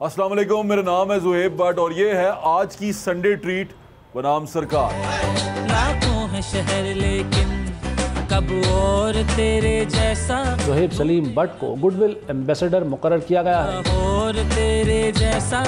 अस्सलाम वालेकुम, मेरा नाम है ज़ुहैब भट्ट और ये है आज की संडे ट्रीट बनाम सरकार। लाखों है शहर लेकिन कब और तेरे जैसा। ज़ुहैब सलीम भट्ट को गुडविल एम्बेसडर मुकर्रर किया गया है। और तेरे जैसा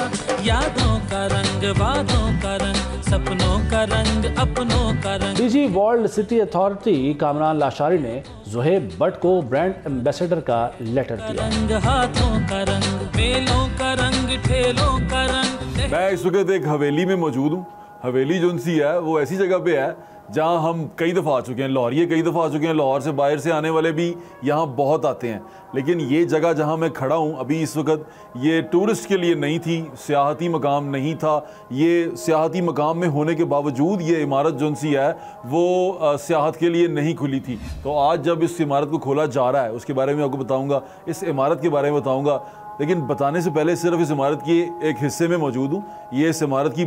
यादों का रंग, वादों का रंग, सपनों का रंग, अपनों का रंग। DG world city authority Kamran Lashari ने ज़ुहैब भट्ट को ब्रांड एम्बेसडर का लेटर दिया। रंग हाथों का रंग, मेलों का रंग, ठेलों का रंग। मैं इस वक्त एक हवेली में मौजूद हूँ। हवेली जो सी है वो ऐसी जगह पे है जहाँ हम कई दफ़ा आ चुके हैं। लाहौरिये कई दफ़ा आ चुके हैं, लाहौर से बाहर से आने वाले भी यहाँ बहुत आते हैं। लेकिन ये जगह जहाँ मैं खड़ा हूँ अभी इस वक्त, ये टूरिस्ट के लिए नहीं थी, सियाहती मकाम नहीं था। ये सियाहती मकाम में होने के बावजूद ये इमारत जो सी है वो सियाहत के लिए नहीं खुली थी। तो आज जब इस इमारत को खोला जा रहा है उसके बारे में आपको बताऊँगा, इस इमारत के बारे में बताऊँगा। लेकिन बताने से पहले सिर्फ इस इमारत के एक हिस्से में मौजूद हूँ। ये इस इमारत की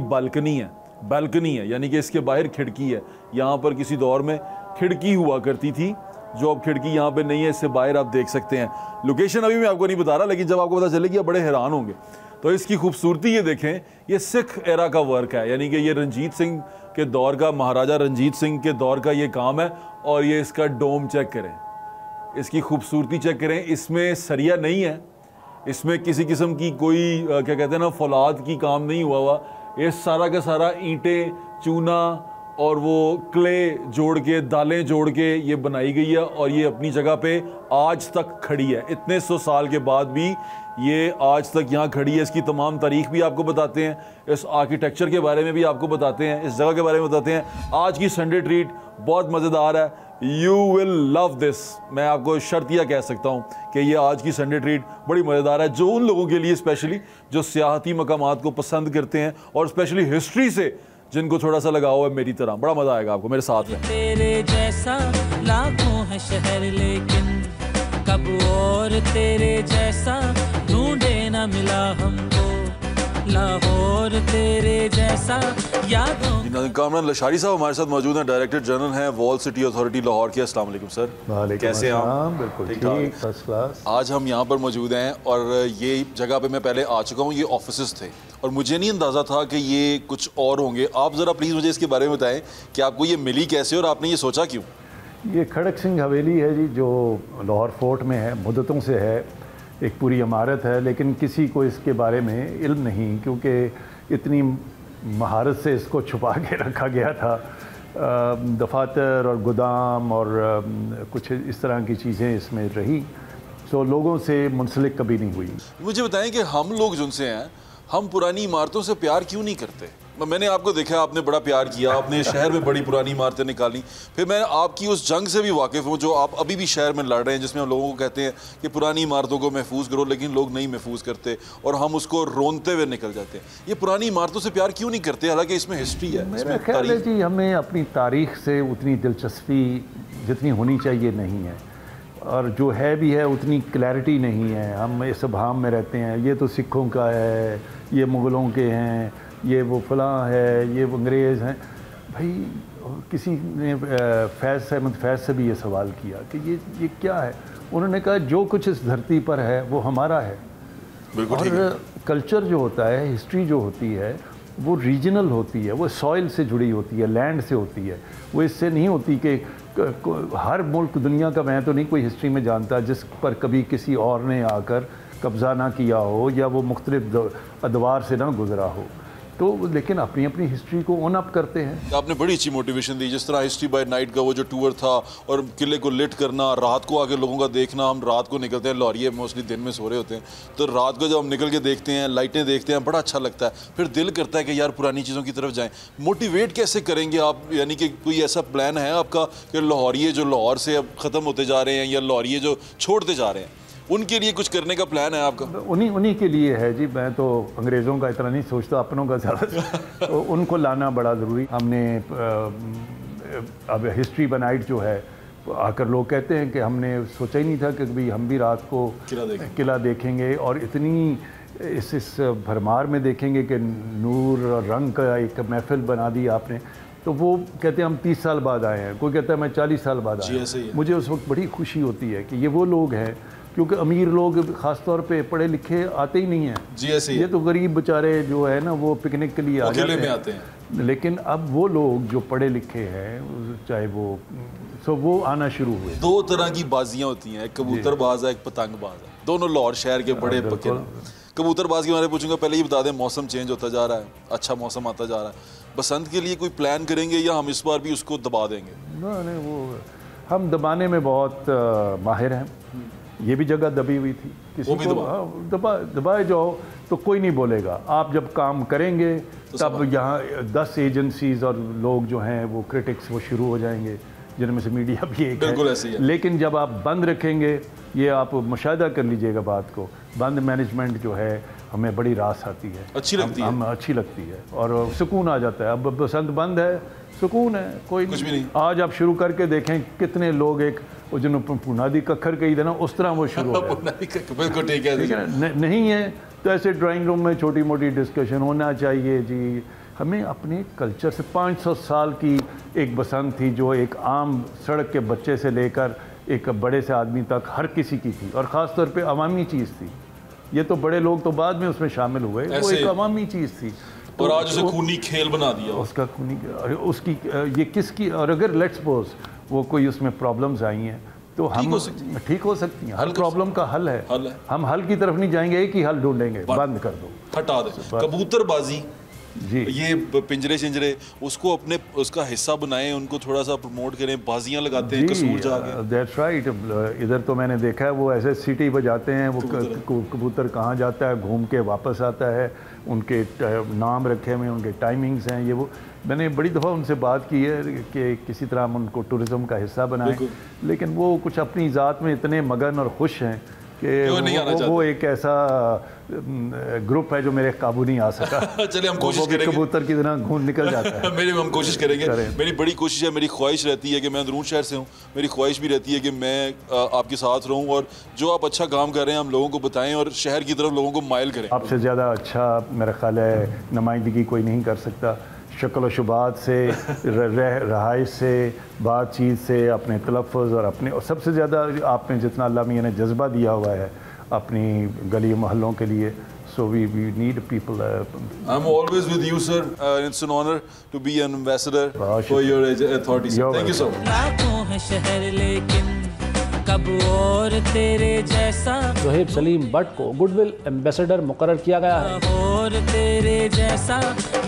बालकनी है, यानी कि इसके बाहर खिड़की है। यहाँ पर किसी दौर में खिड़की हुआ करती थी, जो अब खिड़की यहाँ पे नहीं है। इससे बाहर आप देख सकते हैं। लोकेशन अभी मैं आपको नहीं बता रहा, लेकिन जब आपको पता चलेगी आप बड़े हैरान होंगे। तो इसकी खूबसूरती ये देखें, ये सिख एरा का वर्क है, यानी कि ये रंजीत सिंह के दौर का, महाराजा रंजीत सिंह के दौर का ये काम है। और ये इसका डोम चेक करें, इसकी खूबसूरती चेक करें। इसमें सरिया नहीं है, इसमें किसी किस्म की कोई क्या कहते हैं ना, फौलाद की काम नहीं हुआ। ये सारा का सारा ईंटें, चूना और वो क्ले जोड़ के, दालें जोड़ के ये बनाई गई है। और ये अपनी जगह पे आज तक खड़ी है। इतने 100 साल के बाद भी ये आज तक यहाँ खड़ी है। इसकी तमाम तारीख भी आपको बताते हैं, इस आर्किटेक्चर के बारे में भी आपको बताते हैं, इस जगह के बारे में बताते हैं। आज की संडे ट्रीट बहुत मज़ेदार है। You will love this. मैं आपको शर्तिया कह सकता हूँ कि ये आज की संडे ट्रीट बड़ी मज़ेदार है, जो उन लोगों के लिए स्पेशली जो सियाहती मकामात को पसंद करते हैं और स्पेशली हिस्ट्री से जिनको थोड़ा सा लगाव है मेरी तरह। बड़ा मज़ा आएगा आपको मेरे साथ में। तेरे जैसा लाखों है शहर लेकिन कब और तेरे जैसा ढूंढे न मिला हमको। लाहौर तेरे जैसा यादों। कामरान लाशारी साहब हमारे साथ मौजूद हैं, डायरेक्टर जनरल हैं वर्ल्ड सिटी अथॉरिटी लाहौर के। अस्सलाम वालेकुम सर, कैसे हैं आप? बिल्कुल ठीक, फर्स्ट क्लास। आज हम यहाँ पर मौजूद हैं और ये जगह पे मैं पहले आ चुका हूँ। ये ऑफिसेज थे और मुझे नहीं अंदाज़ा था कि ये कुछ और होंगे। आप ज़रा प्लीज़ मुझे इसके बारे में बताएं कि आपको ये मिली कैसे और आपने ये सोचा क्यों? ये खड़क सिंह हवेली है जी, जो लाहौर फोर्ट में है, मुद्दतों से है। एक पूरी इमारत है, लेकिन किसी को इसके बारे में इल्म नहीं, क्योंकि इतनी महारत से इसको छुपा के रखा गया था। दफातर और गोदाम और कुछ इस तरह की चीज़ें इसमें रही, तो लोगों से मुंसलिक कभी नहीं हुई। मुझे बताएं कि हम लोग जिनसे हैं, हम पुरानी इमारतों से प्यार क्यों नहीं करते? मैंने आपको देखा, आपने बड़ा प्यार किया, आपने शहर में बड़ी पुरानी इमारतें निकाली। फिर मैं आपकी उस जंग से भी वाकिफ़ हूँ जो आप अभी भी शहर में लड़ रहे हैं, जिसमें हम लोगों को कहते हैं कि पुरानी इमारतों को महफूज करो, लेकिन लोग नहीं महफूज करते और हम उसको रोनते हुए निकल जाते हैं। ये पुरानी इमारतों से प्यार क्यों नहीं करते, हालांकि इसमें हिस्ट्री है? मेरा ख्याल है जी, हमें अपनी तारीख से उतनी दिलचस्पी जितनी होनी चाहिए नहीं है, और जो है भी है उतनी क्लैरिटी नहीं है। हम इस भाम में रहते हैं, ये तो सिखों का है, ये मुग़लों के हैं, ये वो फलां है, ये वो अंग्रेज़ हैं। भाई किसी ने फैज़ अहमद फैज़ से भी ये सवाल किया कि ये क्या है। उन्होंने कहा जो कुछ इस धरती पर है वो हमारा है। और कल्चर जो होता है, हिस्ट्री जो होती है, वो रीजनल होती है, वो सॉइल से जुड़ी होती है, लैंड से होती है। वो इससे नहीं होती कि हर मुल्क दुनिया का मैं तो नहीं कोई हिस्ट्री में जानता जिस पर कभी किसी और ने आकर कब्ज़ा ना किया हो या वो मुख्तलिफ अदवार से ना गुजरा हो। तो लेकिन अपनी अपनी हिस्ट्री को ओन अप करते हैं। आपने बड़ी अच्छी मोटिवेशन दी, जिस तरह हिस्ट्री बाय नाइट का वो जो टूर था और किले को लिट करना, रात को आके लोगों का देखना। हम रात को निकलते हैं, लाहौरिये मोस्टली दिन में सो रहे होते हैं, तो रात को जब हम निकल के देखते हैं, लाइटें देखते हैं, बड़ा अच्छा लगता है। फिर दिल करता है कि यार पुरानी चीज़ों की तरफ जाएँ। मोटिवेट कैसे करेंगे आप? यानी कि कोई ऐसा प्लान है आपका कि लाहौरिये जो लाहौर से अब ख़त्म होते जा रहे हैं या लाहौरिये जो छोड़ते जा रहे हैं, उनके लिए कुछ करने का प्लान है आपका? उन्हीं के लिए है जी। मैं तो अंग्रेज़ों का इतना नहीं सोचता, अपनों का ज़्यादा। तो उनको लाना बड़ा ज़रूरी। हमने अब हिस्ट्री बाय नाइट जो है, आकर लोग कहते हैं कि हमने सोचा ही नहीं था कि कभी हम भी रात को किला देखेंगे और इतनी इस भरमार में देखेंगे कि नूर और रंग का एक महफिल बना दी आपने। तो वो कहते हैं हम 30 साल बाद आए हैं, कोई कहता है मैं 40 साल बाद आया। मुझे उस वक्त बड़ी खुशी होती है कि ये वो लोग हैं क्योंकि अमीर लोग ख़ास तौर पे पढ़े लिखे आते ही नहीं हैं जी, ऐसे ही ये तो गरीब बेचारे जो है ना वो पिकनिक के लिए अकेले में आते हैं। लेकिन अब वो लोग जो पढ़े लिखे हैं चाहे वो आना शुरू हुए। दो तरह की बाजियां होती हैं, एक कबूतरबाज है, एक पतंगबाज है, दोनों लाहौर शहर के बड़े पक्के। कबूतरबाज के बारे में पूछूंगा, पहले ये बता दें मौसम चेंज होता जा रहा है, अच्छा मौसम आता जा रहा है, बसंत के लिए कोई प्लान करेंगे या हम इस बार भी उसको दबा देंगे? नहीं वो हम दबाने में बहुत माहिर हैं, ये भी जगह दबी हुई थी, किसी को दबाए जाओ तो कोई नहीं बोलेगा। आप जब काम करेंगे तो तब यहाँ 10 एजेंसीज और लोग जो हैं वो क्रिटिक्स वो शुरू हो जाएंगे, जिनमें से मीडिया भी एक है। लेकिन जब आप बंद रखेंगे, ये आप मुशाहिदा कर लीजिएगा बात को, बंद मैनेजमेंट जो है हमें बड़ी रास आती है, अच्छी लगती है, हम अच्छी लगती है और सुकून आ जाता है। अब बसंत बंद है, सुकून है, कोई कुछ भी नहीं। आज आप शुरू करके देखें कितने लोग एक जिन्होंने पुनादी कखर कही देना उस तरह वो शुरू हो बिल्कुल ठीक है। नहीं है तो ऐसे ड्राइंग रूम में छोटी मोटी डिस्कशन होना चाहिए जी। हमें अपने कल्चर से 500 साल की एक बसंत थी जो एक आम सड़क के बच्चे से लेकर एक बड़े से आदमी तक हर किसी की थी और ख़ास तौर पे अवामी चीज़ थी। ये तो बड़े लोग तो बाद में उसमें शामिल हुए, वो एक अवामी चीज़ थी। और आज उसे खूनी खेल बना दिया उसका खूनी, उसकी ये किसकी, और अगर लेट्स सपोज वो कोई उसमें प्रॉब्लम्स आई हैं तो हम ठीक हो सकती हैं, हर प्रॉब्लम का हल है। हम हल की तरफ नहीं जाएंगे, एक ही हल ढूंढेंगे, बंद कर दो, हटा दे। कबूतरबाजी जी, ये पिंजरे शिंजरे उसको अपने उसका हिस्सा बनाएं, उनको थोड़ा सा प्रमोट करें, बाजियां लगाते हैं कसूर जाके। That's right. इधर तो मैंने देखा है वो ऐसे सीटी बजाते हैं, वो कबूतर कहाँ जाता है घूम के वापस आता है, उनके नाम रखे हुए, उनके टाइमिंग्स हैं, ये वो। मैंने बड़ी दफ़ा उनसे बात की है कि किसी तरह हम उनको टूरिज़्म का हिस्सा बनाएं, लेकिन वो कुछ अपनी ज़ात में इतने मगन और खुश हैं कि वो एक ऐसा ग्रुप है जो मेरे काबू नहीं आ सका। चलिए हम कोशिश करेंगे, कबूतर की तरह घूम निकल जाता है। हम कोशिश करेंगे। मेरी बड़ी कोशिश है, मेरी ख्वाहिश रहती है कि मैं अंदरून शहर से हूँ, मेरी ख्वाहिश भी रहती है कि मैं आपके साथ रहूँ और जो आप अच्छा काम कर रहे हैं हम लोगों को बताएं और शहर की तरफ लोगों को माइल करें। आपसे ज़्यादा अच्छा मेरा ख्याल है नुमाइंदगी कोई नहीं कर सकता। शक्ल व शुबात से, रहाइश से, बातचीत से, अपने तलफ़्फ़ुज़ और अपने, और सबसे ज़्यादा आप में जितना अल्लाह मियां ने जज्बा दिया हुआ है अपनी गली मोहल्लों के लिए। So we need people. I'm always with you, sir. It's an honor to be an ambassador for your authorities. Thank you so much. लाखों हैं शहर लेकिन कब और तेरे जैसा। ज़ुहैब सलीम बट को गुडविल एम्बेसडर मुकर्रर किया गया है। और तेरे जैसा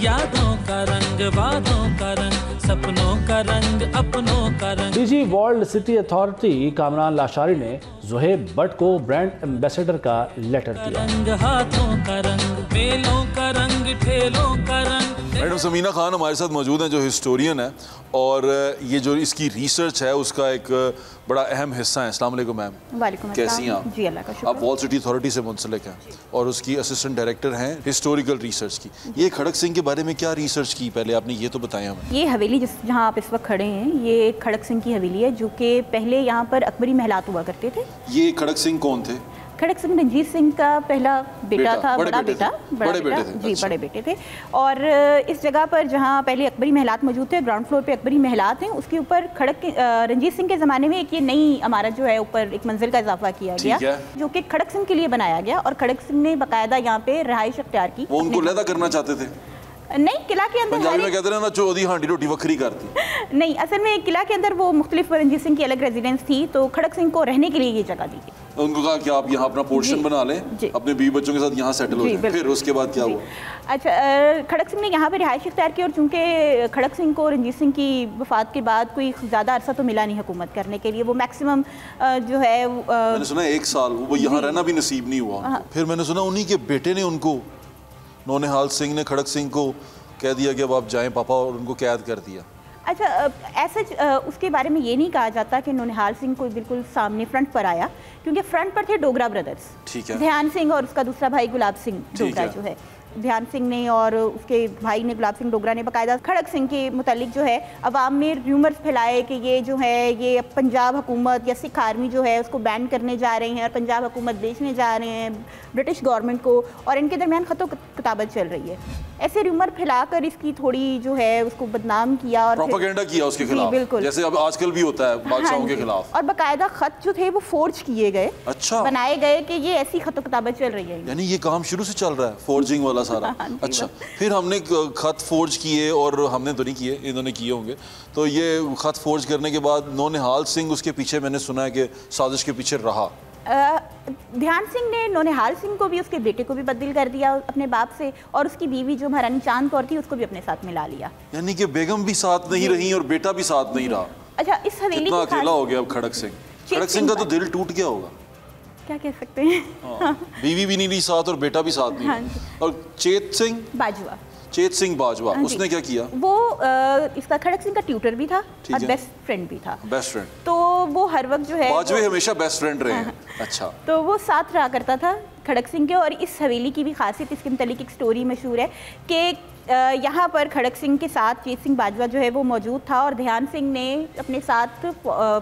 यादों का रंग, वादों का रंग, सपनों का रंग, अपनों का रंग। DG world city authority Kamran Lashari ने ज़ुहैब बट को ब्रांड एम्बेसडर का लेटर दिया। रंग हाथों का रंग, मेलों का रंग, ठेलों का रंग। मैडम समीना खान हमारे साथ मौजूद हैं जो हिस्टोरियन है और ये जो इसकी रिसर्च है उसका एक बड़ा अहम हिस्सा है। अस्सलाम वालेकुम मैम। वालेकुम कैसी हैं आप? जी अल्लाह का शुक्र। आप वॉल सिटी अथॉरिटी से मुंसलिक हैं और उसकी असिस्टेंट डायरेक्टर हैं हिस्टोरिकल रिसर्च की। ये खड़क सिंह के बारे में क्या रिसर्च की, पहले आपने ये तो बताया हमें। ये हवेली जहाँ आप इस वक्त खड़े हैं, ये खड़क सिंह की हवेली है जो कि पहले यहाँ पर अकबरी महलात हुआ करते थे। ये खड़क सिंह कौन थे? खड़क सिंह रंजीत सिंह का पहला बेटा था, बड़ा बेटा जी, बड़े बेटे थे। और इस जगह पर जहाँ पहले अकबरी महलात मौजूद थे, ग्राउंड फ्लोर पे अकबरी महलात हैं, उसके ऊपर रंजीत सिंह के ज़माने में एक ये नई इमारत जो है ऊपर एक मंजिल का इजाफा किया गया जो कि खड़क सिंह के लिए बनाया गया और खड़क सिंह ने बाकायदा यहाँ पे रहाइश अख्तियार की। वो उनको लहदा करना चाहते थे? नहीं, किला के अंदर पंजाबी में कहते हैं ना चौधी हांडी रोटी वक्री करती। नहीं, असल में किला के अंदर वो मुख्तलिफ रंजीत सिंह की अलग रेजिडेंस थी, तो खड़क सिंह को रहने के लिए ये जगह दी गई। उनको कहा कि आप यहाँ अपना पोर्शन बना लें, अपने बीवी बच्चों के साथ यहाँ सेटल हो जाएं। फिर उसके बाद क्या हुआ? अच्छा, खड़क सिंह ने यहाँ पे रिहाइश इख्तियार की और चूँकि खड़क सिंह को रंजीत सिंह की वफ़ात के बाद कोई ज़्यादा अरसा तो मिला नहीं हुकूमत करने के लिए, वो मैक्सिमम जो है मैंने सुना 1 साल वो यहाँ रहना भी नसीब नहीं हुआ। फिर मैंने सुना उन्हीं के बेटे ने उनको, नौनिहाल सिंह ने खड़क सिंह को कह दिया कि अब आप जाएं पापा, और उनको कैद कर दिया। अच्छा, ऐसा उसके बारे में ये नहीं कहा जाता कि नौनिहाल सिंह कोई बिल्कुल सामने फ्रंट पर आया, क्योंकि फ्रंट पर थे डोगरा ब्रदर्स, ठीक है, ध्यान सिंह और उसका दूसरा भाई गुलाब सिंह डोगरा जो है। ध्यान सिंह ने और उसके भाई ने गुलाब सिंह डोगरा ने बाकायदा खड़क सिंह के मुतालिक जो है अवाम में र्यूमर्स फैलाए कि ये जो है ये पंजाब हुकूमत या सिख आर्मी जो है उसको बैन करने जा रहे हैं और पंजाब हुकूमत बेचने जा रहे हैं ब्रिटिश गवर्नमेंट को, और इनके दरमियान खतो किताबत चल रही है। ऐसे र्यूमर फैलाकर इसकी थोड़ी जो है उसको बदनाम किया और प्रोपेगेंडा किया उसके खिलाफ, बिल्कुल जैसे अब आजकल भी होता है बादशाहों के खिलाफ। और बाकायदा खत जो थे वो फोर्ज किए गए, अच्छा बनाए गए कि ये ऐसी खतो किताबत चल रही है। यानी ये काम शुरू से चल रहा है फोर्जिंग वाला सारा। अच्छा, फिर हमने खत फोर्ज किए, और हमने तो नहीं किए, इन्होंने किए होंगे। तो ये खत फोर्ज करने के बाद नौनिहाल सिंह उसके पीछे, मैंने सुना है कि साजिश के पीछे रहा। ध्यान सिंह ने नौनिहाल सिंह को भी, उसके बेटे को भी बदल कर दिया अपने बाप से, और उसकी बीवी जो महारानी चांद कौर थी उसको भी अपने साथ मिला लिया। यानी कि बेगम भी साथ नहीं रही और बेटा भी साथ नहीं रहा। अच्छा, इस हवेली कितना अकेला हो गया अब खड़क सिंह। खड़क सिंह का तो दिल टूट गया होगा, क्या कह सकते हैं। हाँ। बीवी भी नहीं रही साथ और बेटा भी साथ नहीं। और चेत सिंह बाजवा उसने क्या किया? वो इसका खड़क सिंह का ट्यूटर भी था और बेस्ट फ्रेंड भी था। बेस्ट फ्रेंड, तो वो हर वक्त जो है बाजवे हमेशा बेस्ट फ्रेंड रहे हैं। अच्छा, तो वो साथ रहा करता था खड़क सिंह के। और इस हवेली की भी खासियत, इसके मुतालिक एक स्टोरी मशहूर है कि यहाँ पर खड़क सिंह के साथ चेत सिंह बाजवा जो है वो मौजूद था, और ध्यान सिंह ने अपने साथ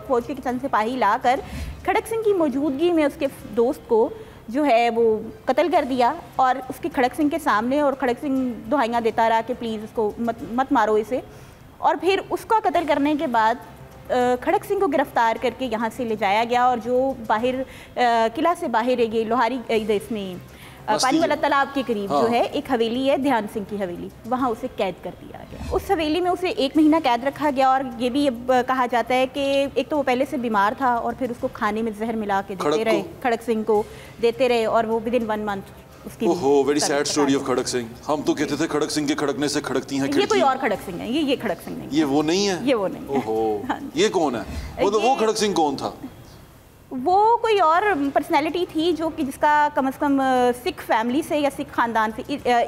फौज के चंद सिपाही लाकर खड़क सिंह की मौजूदगी में उसके दोस्त को जो है वो कत्ल कर दिया, और उसके खड़क सिंह के सामने। और खड़क सिंह दुहाइयाँ देता रहा कि प्लीज़ इसको मत मारो इसे। और फिर उसका कत्ल करने के बाद खड़क सिंह को गिरफ्तार करके यहाँ से ले जाया गया, और जो बाहर किला से बाहर है, ये लोहारी इसमें पानी वाला तालाब के करीब जो है एक हवेली है ध्यान सिंह की हवेली, वहाँ उसे कैद कर दिया गया। उस हवेली में उसे 1 महीना कैद रखा गया, और ये भी अब कहा जाता है कि एक तो वो पहले से बीमार था, और फिर उसको खाने में जहर मिला के देते रहे, खड़क सिंह को देते रहे, और वो विदिन 1 मंथ उसकी। ओहो, वेरी सैड स्टोरी ऑफ खड़क सिंह। हम तो कहते थे खड़क सिंह के खड़कने से खड़कती हैं। ये कोई और खड़क सिंह है, ये खड़क सिंह नहीं, ये वो नहीं है, ये वो नहीं है। ओहो, ये कौन है? वो खड़क सिंह कौन था? वो कोई और पर्सनैलिटी थी जो कि जिसका कम से कम सिख फैमिली से या सिख खानदान से,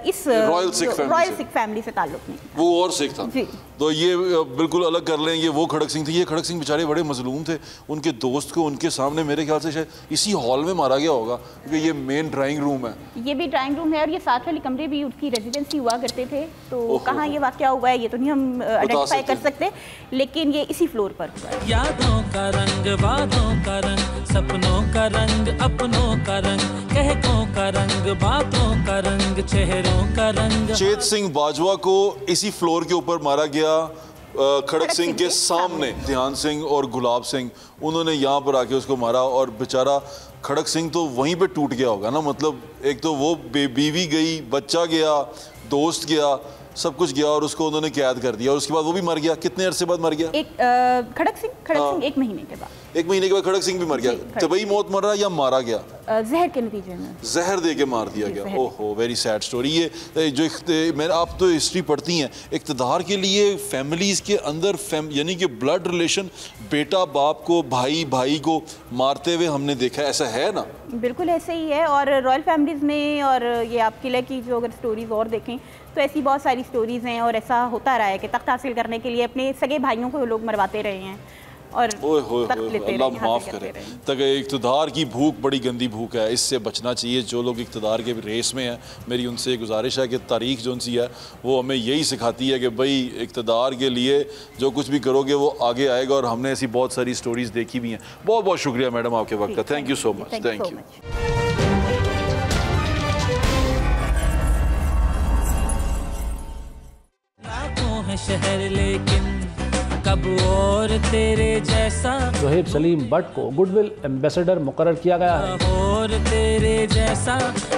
इस रॉयल सिख फैमिली से ताल्लुक नहीं। वो और सिख था जी। तो ये बिल्कुल अलग कर लें, ये वो खड़क सिंह थे। ये खड़क सिंह बेचारे बड़े मजलूम थे, उनके दोस्त को उनके सामने मेरे ख्याल से शायद इसी हॉल में मारा गया होगा, क्योंकि ये मेन ड्राइंग रूम है। ये भी ड्राइंग रूम है, और ये साथ वाले कमरे भी उसकी रेजिडेंसी हुआ करते थे। तो कहाँ ये वाकया हुआ है ये तो नहीं हम आइडेंटिफाई कर सकते, लेकिन ये इसी फ्लोर पर हुआ है। यादों का रंग, वादों का रंग, सपनों का रंग, अपनों का रंग, कहकों का रंग, बातों का रंग, चेहरों का रंग। चेत सिंह बाजवा को इसी फ्लोर के ऊपर मारा गया खड़क सिंह के सामने। ध्यान सिंह और गुलाब सिंह उन्होंने यहाँ पर आके उसको मारा, और बेचारा खड़क सिंह तो वहीं पे टूट गया होगा ना। मतलब एक तो वो बीवी गई, बच्चा गया, दोस्त गया, सब कुछ गया, और उसको उन्होंने कैद कर दिया, और उसके बाद वो भी मर गया। कितने अरसे बाद मर गया? खड़क सिंह 1 महीने के बाद। 1 महीने के बाद खड़क सिंह भी मर गया। तबई मौत मर रहा या मारा गया? जहर के नतीजे में, जहर दे के मार दिया गया। ओहो, वेरी सैड स्टोरी। ये जो मैं, आप तो हिस्ट्री पढ़ती हैं, इक़्तिदार के लिए फैमिलीज़ के अंदर यानी कि ब्लड रिलेशन, बेटा बाप को, भाई भाई को मारते हुए हमने देखा है, ऐसा है ना? बिल्कुल ऐसे ही है। और रॉयल फैमिलीज़ में, और ये आप किले की जो अगर स्टोरीज़ और देखें तो ऐसी बहुत सारी स्टोरीज़ हैं, और ऐसा होता रहा है कि तख्त हासिल करने के लिए अपने सगे भाइयों को लोग मरवाते रहे हैं, और अल्लाह माफ़ करे। तक इक़्तिदार की भूख बड़ी गंदी भूख है, इससे बचना चाहिए। जो लोग इक़्तिदार के रेस में हैं, मेरी उनसे गुजारिश है कि तारीख़ जो सी है वो हमें यही सिखाती है कि भाई इक़्तिदार के लिए जो कुछ भी करोगे वो आगे आएगा, और हमने ऐसी बहुत सारी स्टोरीज़ देखी भी हैं। बहुत बहुत शुक्रिया मैडम आपके वक्त का। Thank you so much. Thank you. शहर लेकिन कब और तेरे जैसा। ज़ोहेब सलीम बट को गुडविल एम्बेसडर मुकर्रर किया गया है। और तेरे जैसा,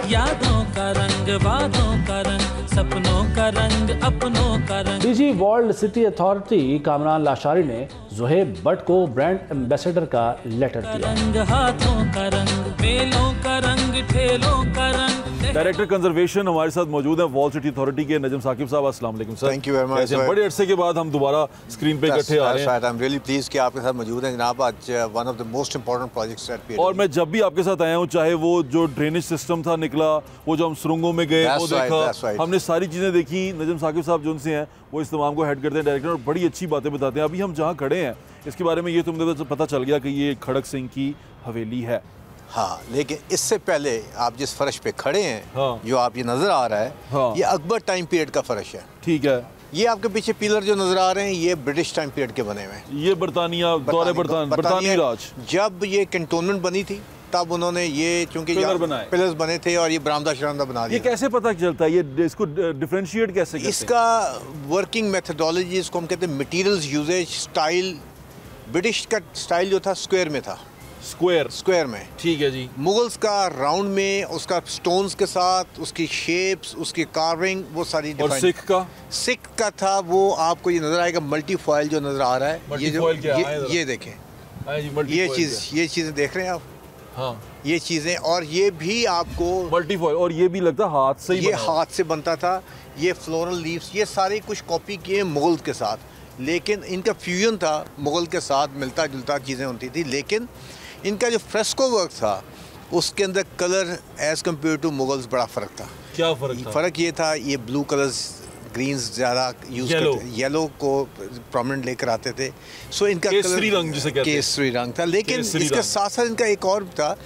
यादों का रंग, वादों का रंग, सपनों का रंग, अपनों का रंग। DG world city authority Kamran Lashari ने ज़ोहेब बट को ब्रांड एम्बेसडर का लेटर दिया। रंग हाथों का रंग, मेलों का रंग, ठेलों का रंग। डायरेक्टर कंजर्वेशन हमारे साथ मौजूद है वॉल सिटी अथॉरिटी के नजम साकिब साहब। अस्सलाम वालेकुम sir. Thank you very much. बड़े अरसे के बाद हम दोबारा स्क्रीन पे इकट्ठे आ रहे हैं। आई एम रियली प्लीज्ड कि आपके साथ मौजूद हैं जनाब। आज one of the most important projects at PW. और मैं जब भी आपके साथ आया हूँ, चाहे वो जो ड्रेनेज सिस्टम था निकला, वो जो हम सुरंगों में गए वो देखा, हमने सारी चीज़ें देखी। नजम साकिब साहब जो उनसे हैं वो इस तमाम को हेड करते हैं, डायरेक्टर, और बड़ी अच्छी बातें बताते हैं। अभी हम जहाँ खड़े हैं इसके बारे में ये तुमने पता चल गया कि ये खड़क सिंह की हवेली है। हाँ, लेकिन इससे पहले आप जिस फर्श पे खड़े हैं, हाँ। जो आप ये नज़र आ रहा है, हाँ। ये अकबर टाइम पीरियड का फर्श है। ठीक है। ये आपके पीछे पिलर जो नज़र आ रहे हैं, ये ब्रिटिश टाइम पीरियड के बने हुए हैं। ये बरतानिया दौरे बरतानी राज जब ये कैंटोनमेंट बनी थी तब उन्होंने ये चूंकि पिलर्स बने थे और ये बरामदा शरामदा बना दिया। ये कैसे पता चलता है, ये इसको डिफरेंशिएट कैसे करते हैं? इसका वर्किंग मेथडोलॉजी, इसको हम कहते हैं मटेरियल्स यूजेज स्टाइल। ब्रिटिश का स्टाइल जो था स्क्वायर में था, स्क्वायर में। ठीक है जी। मुगल्स का राउंड में, उसका स्टोन्स के साथ, उसकी शेप्स, उसकी कार्विंग, वो सारी। और सिख का था वो आपको ये नजर आएगा मल्टी फॉइल जो नजर आ रहा है। ये देखें, ये चीजें देख रहे हैं आप? हाँ, ये चीजें, और ये भी आपको मल्टी फॉइल, और ये भी लगता हाथ से ही, ये हाथ से बनता था। ये फ्लोरल लीव्स, ये सारे कुछ कॉपी किए मुगल के साथ, लेकिन इनका फ्यूजन था मुगल के साथ, मिलता जुलता चीज़ें होती थी। लेकिन इनका जो फ्रेस्को वर्क था उसके अंदर colour as compared to Mughals बड़ा फ़र्क था। क्या फ़र्क था? फ़र्क ये था, ये ब्लू कलर्स, ग्रीन्स ज़्यादा यूज़ करते, येलो को प्रोमिनेंट लेकर आते थे। सो इनका केसरी रंग जिसे कहते हैं, केसरी रंग था। लेकिन इसके साथ साथ इनका एक और था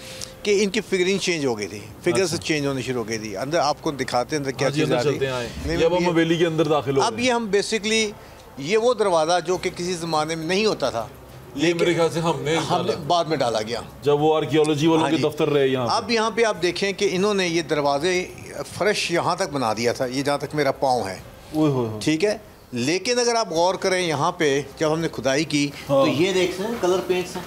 कि इनकी फिगरिंग चेंज हो गई थी, फिगर्स चेंज होनी शुरू हो गई थी। अंदर आपको दिखाते हैं अंदर क्या चीज़ आ रही है। जब हम हवेली के अंदर दाखिल हो, अब ये हम बेसिकली, ये वो दरवाज़ा जो कि किसी ज़माने में नहीं होता था, लेकिन मेरे ख्याल से हमने बाद में डाला गया जब वो आर्कियोलॉजी वालों के दफ्तर रहे यहाँ। अब यहाँ पे आप देखें कि इन्होंने ये दरवाजे फ्रेश यहाँ तक बना दिया था, ये जहाँ तक मेरा पाँव है, ठीक है। लेकिन अगर आप गौर करें यहाँ पे जब हमने खुदाई की, तो ये देख रहे हैं कलर पेंट्स हैं,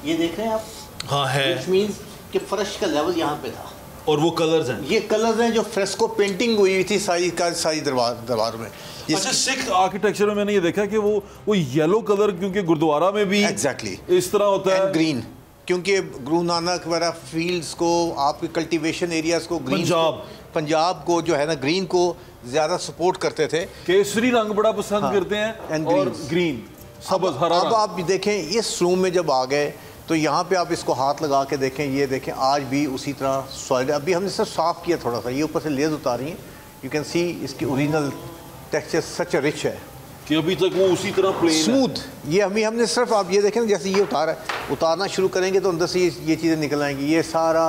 ये देख रहे हैं आप? हाँ है, व्हिच मींस कि फर्श का लेवल यहाँ पे था, और वो कलर्स हैं, ये कलर्स हैं जो फ्रेस्को पेंटिंग हुई थी सारी दरबार में। अच्छा, सिख आर्किटेक्चर में मैंने ये देखा कि वो येलो कलर, क्योंकि गुरुद्वारा में भी एग्जैक्टली इस तरह होता है, ग्रीन, क्योंकि गुरु नानक वगैरह फील्ड्स को, आपके कल्टीवेशन एरियाज को, ग्रीन, पंजाब को जो है ना, ग्रीन को ज़्यादा सपोर्ट करते थे। केसरी रंग बड़ा पसंद करते हैं, और ग्रीन, सब्ज, हरा। अब आप देखें इस रूम में जब आ गए तो यहाँ पे आप इसको हाथ लगा के देखें, ये देखें आज भी उसी तरह सॉलिड। अभी हमने सिर्फ साफ़ किया थोड़ा सा, ये ऊपर से लेज़ उतारी हैं, यू कैन सी इसकी ओरिजिनल टेक्सचर सच रिच है कि अभी तक वो उसी तरह प्लेन स्मूथ। ये हमने सिर्फ, आप ये देखें जैसे ये उतारना शुरू करेंगे तो अंदर से ये चीज़ें निकल आएंगी, ये सारा।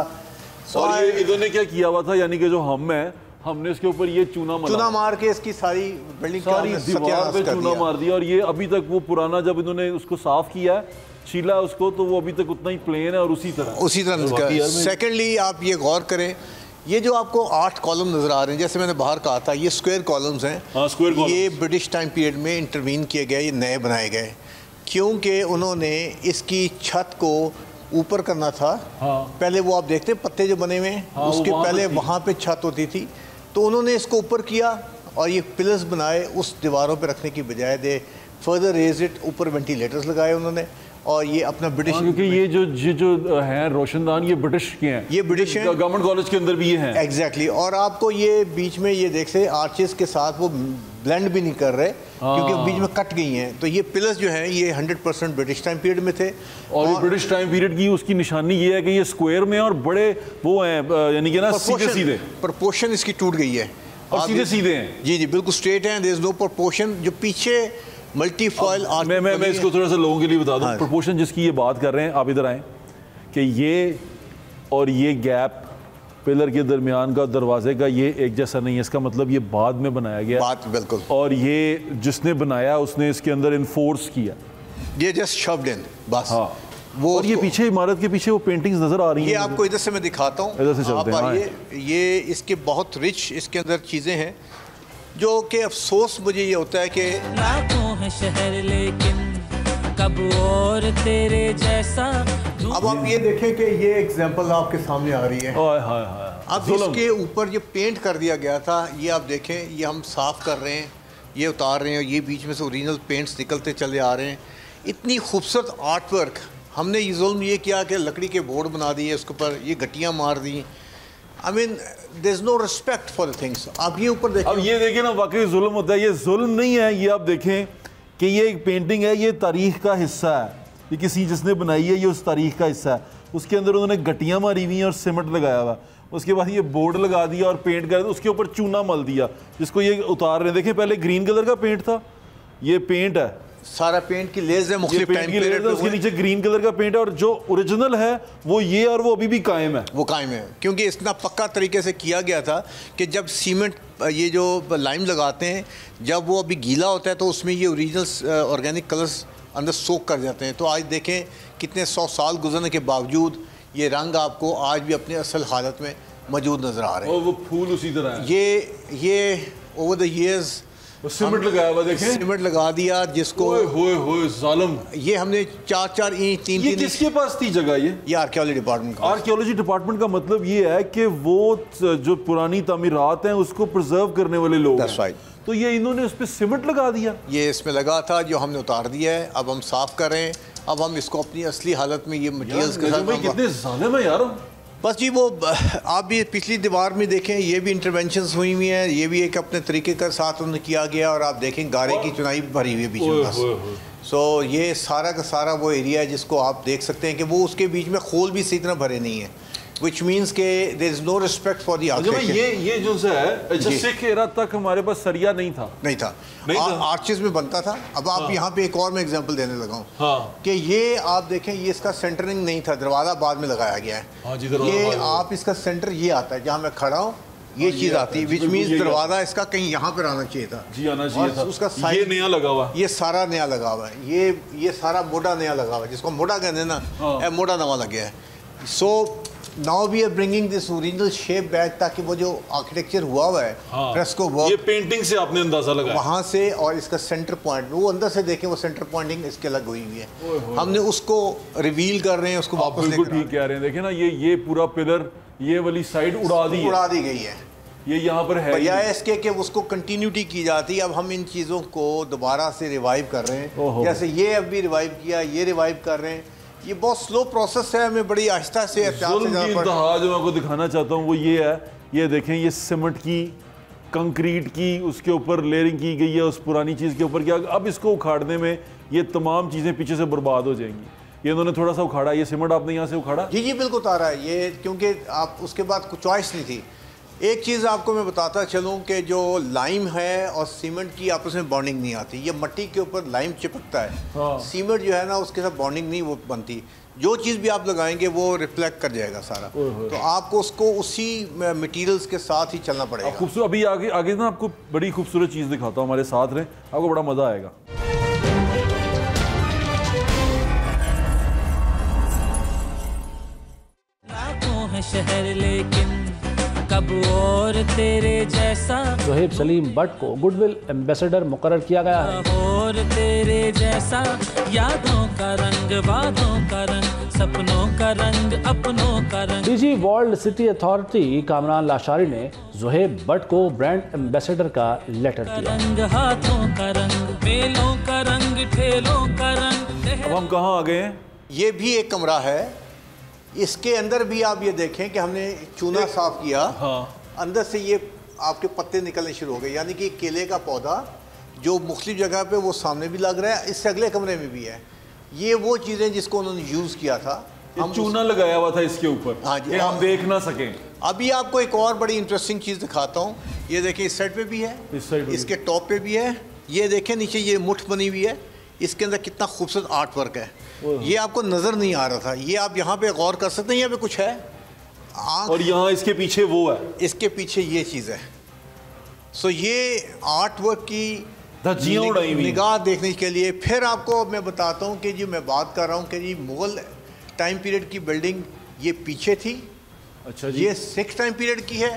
और ये इन्होंने क्या किया हुआ था, यानी कि जो हम है, हमने इसके ऊपर ये चूना मार के इसकी सारी बिल्डिंग सारी दीवार पे चूना मार दिया, और ये अभी तक वो पुराना, जब इन्होंने उसको साफ किया, छीला उसको, तो वो अभी तक उतना ही प्लेन है और उसी तरह। सेकेंडली आप ये गौर करें, ये जो आपको 8 कॉलम नजर आ रहे हैं, जैसे मैंने बाहर कहा था, ये स्क्वायर कॉलम्स हैं। हाँ, स्क्वायर कॉलम्स। ये ब्रिटिश टाइम पीरियड में इंटरवीन किए गए, ये नए बनाए गए, क्योंकि उन्होंने इसकी छत को ऊपर करना था। हाँ। पहले वो आप देखते हैं पत्ते जो बने हुए हैं, हाँ, उसके पहले वहाँ पे छत होती थी, तो उन्होंने इसको ऊपर किया और ये पिलर्स बनाए उस दीवारों पे रखने की बजाय, दे फर्दर रेज इट, ऊपर वेंटिलेटर्स लगाए उन्होंने, और ये अपना ब्रिटिश, क्योंकि ये जो हैं रोशनदान, ये ब्रिटिश के हैं, ये ब्रिटिश हैं, गवर्नमेंट कॉलेज के अंदर भी ये हैं। एग्जैक्टली। और आपको ये बीच में ये देख से आर्चेस के साथ वो ब्लेंड भी नहीं कर रहे, क्योंकि बीच में कट गई हैं। तो ये पिलर्स जो हैं ये 100% ब्रिटिश टाइम पीरियड में थे, और ये ब्रिटिश टाइम पीरियड की उसकी निशानी ये है कि ये स्क्वायर में और बड़े वो हैं, यानी कि ना सीधे प्रोपोर्शन इसकी टूट गई है, और सीधे हैं। जी बिल्कुल स्ट्रेट हैं, देयर इज नो प्रोपोर्शन। जो पीछे मल्टी फॉइल आर्ट, मैं इसको थोड़ा सा लोगों के लिए बता दूं। हाँ। प्रोपोर्शन जिसकी ये बात कर रहे हैं, आप इधर आएँ, कि ये और ये गैप पिलर के दरमियान का, दरवाजे का, ये एक जैसा नहीं है। इसका मतलब ये बाद में बनाया गया, बात बिल्कुल, और ये जिसने बनाया उसने इसके अंदर इन्फोर्स किया, ये जस्ट शव्ड इन बस। हाँ। वो और ये पीछे इमारत के पीछे वो पेंटिंग्स नजर आ रही हैं। ये आपको इधर से मैं दिखाता हूँ, इधर से चलते हैं। ये इसके बहुत रिच इसके अंदर चीज़ें हैं, जो कि अफसोस मुझे ये होता है कि लाखों है शहर लेकिन कब और तेरे जैसा। अब आप ये देखें कि ये एग्जांपल आपके सामने आ रही है। अब इसके ऊपर जो पेंट कर दिया गया था, ये आप देखें, ये हम साफ कर रहे हैं, ये उतार रहे हैं, ये बीच में से ओरिजिनल पेंट्स निकलते चले आ रहे हैं। इतनी खूबसूरत आर्ट वर्क। हमने ये जुल्म ये किया कि लकड़ी के बोर्ड बना दिए, उसके ऊपर ये गट्टियाँ मार दी। I mean there is no respect for the things. आप ये ऊपर देखें, अब ये देखें ना, वाकई जुल्म होता है। ये जुल्म नहीं है, ये आप देखें कि ये एक पेंटिंग है, ये तारीख का हिस्सा है, ये किसी जिसने बनाई है, ये उस तारीख का हिस्सा है। उसके अंदर उन्होंने गट्टियाँ मारी हुई हैं और सीमेंट लगाया हुआ, उसके बाद ये बोर्ड लगा दिया और पेंट कर दिया, उसके ऊपर चूना मल दिया, जिसको ये उतार रहे हैं। देखें, पहले ग्रीन कलर का पेंट था, ये पेंट है, सारा पेंट की लेज है, मुख्तलिफ टाइम पीरियड उसके नीचे ग्रीन कलर का पेंट है, और जो ओरिजिनल है वो ये, और वो अभी भी कायम है। वो कायम है क्योंकि इतना पक्का तरीके से किया गया था कि जब सीमेंट ये जो लाइम लगाते हैं, जब वो अभी गीला होता है तो उसमें ये ओरिजिनल ऑर्गेनिक कलर्स अंदर सोख कर जाते हैं। तो आज देखें कितने 100 साल गुजरने के बावजूद ये रंग आपको आज भी अपने असल हालत में मौजूद नज़र आ रहे हैं। और वो फूल उसी तरह है। ये ओवर द ईयर्स सीमेंट लगाया हुआ, देखें सीमेंट लगा दिया जिसको होए जालिम। ये हमने 4-4 इंच 3-3 ये किसके पास थी जगह? ये आर्कियोलॉजी डिपार्टमेंट का। आर्कियोलॉजी डिपार्टमेंट का मतलब ये है कि वो जो पुरानी तामीरात हैं उसको प्रिजर्व करने वाले लोग हैं। तो ये इन्होंने उस पर सीमेंट लगा दिया। ये इसमें लगा था जो हमने उतार दिया है, अब हम साफ कर रहे हैं। अब हम इसको अपनी असली हालत में ये मटेरियल्स के साथ कितने जालिम है यार। बस जी वो आप भी पिछली दीवार में देखें, ये भी इंटरवेंशंस हुई हुई हैं, ये भी एक अपने तरीके के साथ उन्होंने किया गया, और आप देखें गारे की चुनाई भरी हुई है बीच में बस। सो ये सारा का सारा वो एरिया है जिसको आप देख सकते हैं कि वो उसके बीच में खोल भी इसी तरह भरे नहीं है, विच मीन्स के there is no respect for the architecture. ये जो है अच्छा, सिख एरा तक हमारे पास सरिया नहीं था। आर्चेस में बनता था। अब आप यहाँ पे एक और मैं एग्जांपल देने लगा हूँ कि ये आप देखें, ये इसका सेंटरिंग नहीं था, दरवाजा बाद में लगाया गया है। ये आप इसका सेंटर ये आता है जहाँ मैं खड़ा हूँ, ये चीज आती है, विच मीन्स दरवाजा इसका कहीं यहाँ पर आना चाहिए था। जी आना चाहिए था। उसका ये नया लगा हुआ, ये सारा नया लगा हुआ है, ये सारा मोटा नया लगा हुआ है, जिसको मोटा कहते हैं ना, मोटा नवा लग गया है। So now we are bringing this original shape back, ताकि वो जो आर्किटेक्चर हुआ है फ्रेस्को वर्क, ये पेंटिंग से आपने अंदाजा लगाया वहाँ से, और इसका सेंटर पॉइंट वो अंदर से देखें, वो सेंटर पॉइंटिंग इसके अलग हुई हुई है। हमने उसको रिवील कर रहे हैं, उसको वापस बिल्कुल ठीक कह रहे हैं। देखें ना, ये पूरा पिलर, ये वाली साइड उड़ा दी गई है। ये यहाँ पर है बजाय इसके कि उसको कंटिन्यूटी की जाती है, अब हम इन चीज़ों को दोबारा से रिवाइव कर रहे हैं। जैसे ये अभी रिवाइव किया, ये रिवाइव कर रहे हैं। ये बहुत स्लो प्रोसेस है, हमें बड़ी आहिस्ता से जो मैं आपको दिखाना चाहता हूँ वो ये है, ये देखें, ये सीमेंट की, कंक्रीट की, उसके ऊपर लेयरिंग की गई है उस पुरानी चीज़ के ऊपर। क्या अब इसको उखाड़ने में ये तमाम चीज़ें पीछे से बर्बाद हो जाएंगी। ये इन्होंने थोड़ा सा उखाड़ा, ये सीमेंट आपने यहाँ से उखाड़ा। जी बिल्कुल उतारा है ये, क्योंकि आप उसके बाद कुछ चॉइस नहीं थी। एक चीज़ आपको मैं बताता चलूँ कि जो लाइम है और सीमेंट की आपस में बॉन्डिंग नहीं आती। ये मट्टी के ऊपर लाइम चिपकता है, सीमेंट जो है ना उसके साथ बॉन्डिंग नहीं वो बनती। जो चीज़ भी आप लगाएंगे वो रिफ्लेक्ट कर जाएगा सारा, तो आपको उसको उसी मटेरियल्स के साथ ही चलना पड़ेगा। खूबसूरत, अभी आगे ना आपको बड़ी खूबसूरत चीज़ दिखाता हूँ, हमारे साथ रहें, आपको बड़ा मज़ा आएगा। शहर लेकिन कब और तेरे जैसा। ज़ुहैब सलीम बट को गुडविल एम्बेसडर मुकर्रर किया गया है। और तेरे जैसा यादों का रंग, बातों का रंग, सपनों का रंग, अपनों का रंग। DG world city authority Kamran Lashari ने ज़ुहैब बट को ब्रांड एम्बेसडर का लेटर दिया। रंग हाथों का रंग, मेलों का रंग, ठेलों का रंग। अब हम कहाँ आ गए हैं? ये भी एक कमरा है, इसके अंदर भी आप ये देखें कि हमने चूना साफ किया। अंदर से ये आपके पत्ते निकलने शुरू हो गए, यानी कि केले का पौधा जो मुख्तलिफ जगह पे वो सामने भी लग रहा है, इससे अगले कमरे में भी है। ये वो चीज़ें जिसको उन्होंने यूज़ किया था, हम चूना लगाया हुआ था इसके ऊपर। हाँ जी, हम देख ना सकें। अभी आपको एक और बड़ी इंटरेस्टिंग चीज़ दिखाता हूँ। ये देखें, इस साइड पे भी है, इस साइड इसके टॉप पे भी है। ये देखें नीचे ये मुठ बनी हुई है, इसके अंदर कितना खूबसूरत आर्ट वर्क है। ये आपको नज़र नहीं आ रहा था, ये आप यहाँ पे गौर कर सकते हैं, यहाँ पे कुछ है। और यहाँ इसके पीछे वो है, इसके पीछे ये चीज़ है। सो ये आर्ट वर्क की धज्जियाँ उड़ाई हुई निगाह देखने के लिए। फिर आपको मैं बताता हूँ कि जी मैं बात कर रहा हूँ कि जी मुग़ल टाइम पीरियड की बिल्डिंग ये पीछे थी। अच्छा जी, ये सिक्स टाइम पीरियड की है।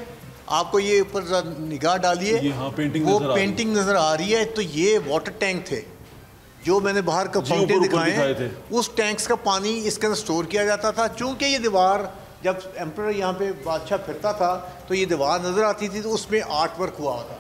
आपको ये ऊपर निगाह डालिए, वो पेंटिंग नज़र आ रही है। तो ये वाटर टैंक थे जो मैंने बाहर का फाउंटेन दिखाए थे। उस टैंक्स का पानी इसके अंदर स्टोर किया जाता था। चूँकि ये दीवार, जब एम्परर यहाँ पे बादशाह फिरता था तो ये दीवार नज़र आती थी, तो उसमें आर्ट वर्क हुआ था।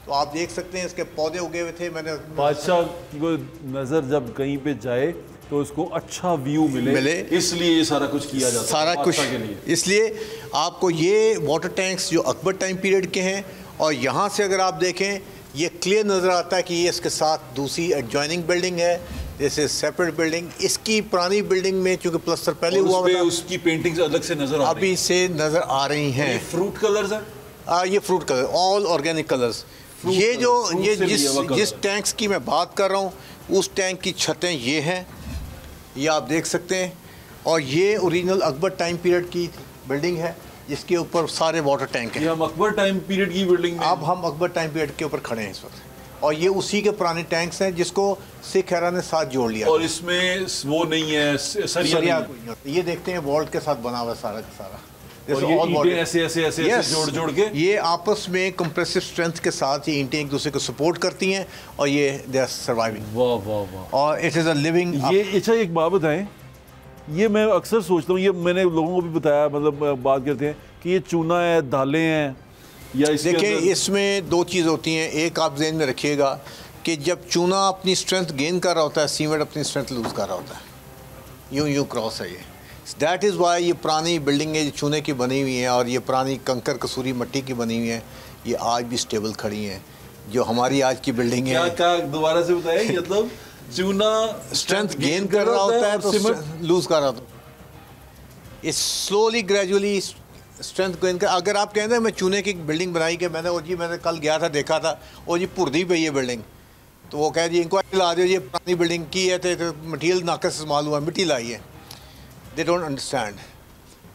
तो आप देख सकते हैं इसके पौधे उगे हुए थे। मैंने बादशाह को नज़र जब कहीं पे जाए तो उसको अच्छा व्यू मिले, इसलिए ये सारा कुछ किया जाता है, सारा कुछ के लिए। इसलिए आपको ये वाटर टैंक्स जो अकबर टाइम पीरियड के हैं, और यहाँ से अगर आप देखें ये क्लियर नज़र आता है कि ये इसके साथ दूसरी एडजॉइनिंग बिल्डिंग है, जैसे सेपरेट बिल्डिंग। इसकी पुरानी बिल्डिंग में चूँकि प्लस्तर पहले हुआ था, उसकी पेंटिंग्स अलग से नज़र अभी से नज़र आ रही हैं। फ्रूट कलर्स है, ये fruit colour, all organic colours. ये जो ये जिस टैंक्स की मैं बात कर रहा हूँ, उस टैंक की छतें ये हैं, ये आप देख सकते हैं। और ये ओरिजिनल अकबर टाइम पीरियड की बिल्डिंग है जिसके ऊपर सारे वाटर टैंक हैं। हम अकबर टाइम पीरियड की बिल्डिंग में, अब हम अकबर टाइम पीरियड के ऊपर खड़े हैं इस वक्त, और ये उसी के पुराने टैंक्स हैं जिसको सिख हैरा ने साथ जोड़ लिया। और इसमें वो नहीं है सरिया नहीं। ये देखते हैं वॉल्ट के साथ बना हुआ सारा का सारा, और ये ईंटें ऐसे जोड़ के ये आपस में कंप्रेसिव स्ट्रेंथ के साथ ये ईंटें एक दूसरे को सपोर्ट करती हैं और ये दे आर सर्वाइविंग। वाह वाह वाह। और इट इज़ अ लिविंग। ये अच्छा एक बात बताएं, ये मैं अक्सर सोचता हूँ, ये मैंने लोगों को भी बताया, मतलब बात करते हैं कि ये चूना है, दालें हैं, या देखिए इसमें दो चीज़ होती हैं। एक आप ज़हन में रखिएगा कि जब चूना अपनी स्ट्रेंथ गेन कर रहा होता है, सीमेंट अपनी स्ट्रेंथ लूज़ कर रहा होता है। यूं क्रॉस है ये। दैट इज़ वाई ये पुरानी बिल्डिंगें चूने की बनी हुई हैं और ये पुरानी कंकर कसूरी मिट्टी की बनी हुई हैं, ये आज भी स्टेबल खड़ी हैं। जो हमारी आज की बिल्डिंग है, क्या दोबारा से बताएं, मतलब चूना स्ट्रेंथ गेन कर रहा होता है तो लूज कर रहा होता है। इस स्लोली ग्रेजुअली स्ट्रेंथ गेन कर। अगर आप कहते हैं मैं चूने की बिल्डिंग बनाई कि मैंने, और जी मैंने कल गया था देखा था, और जी पुरदी पे ये बिल्डिंग, तो वो कह जी इंक्वायरी ला दो, ये पुरानी बिल्डिंग की है तो मटीरियल नाकस इस्तेमाल हुआ, मिट्टी लाई है। They don't understand.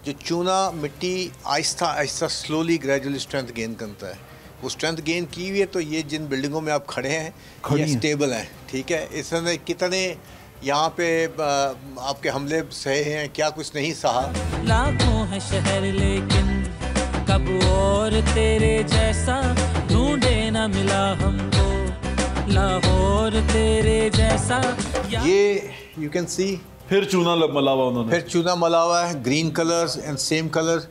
जो चूना मिट्टी Aahista Aahista slowly gradually strength gain करता है, वो स्ट्रेंथ गेन की हुई है। तो ये जिन बिल्डिंगों में आप खड़े हैं ये स्टेबल हैं, ठीक है। इसने कितने यहाँ पे आपके हमले सहे हैं, क्या कुछ नहीं सहा। लाखों है शहर लेकिन कब और तेरे जैसा ढूंढे ना मिला हमको, लाहौर तेरे जैसा। ये यू कैन सी फिर चूना मला हुआ उन्होंने, फिर चूना मला हुआ है, green colours and same colour.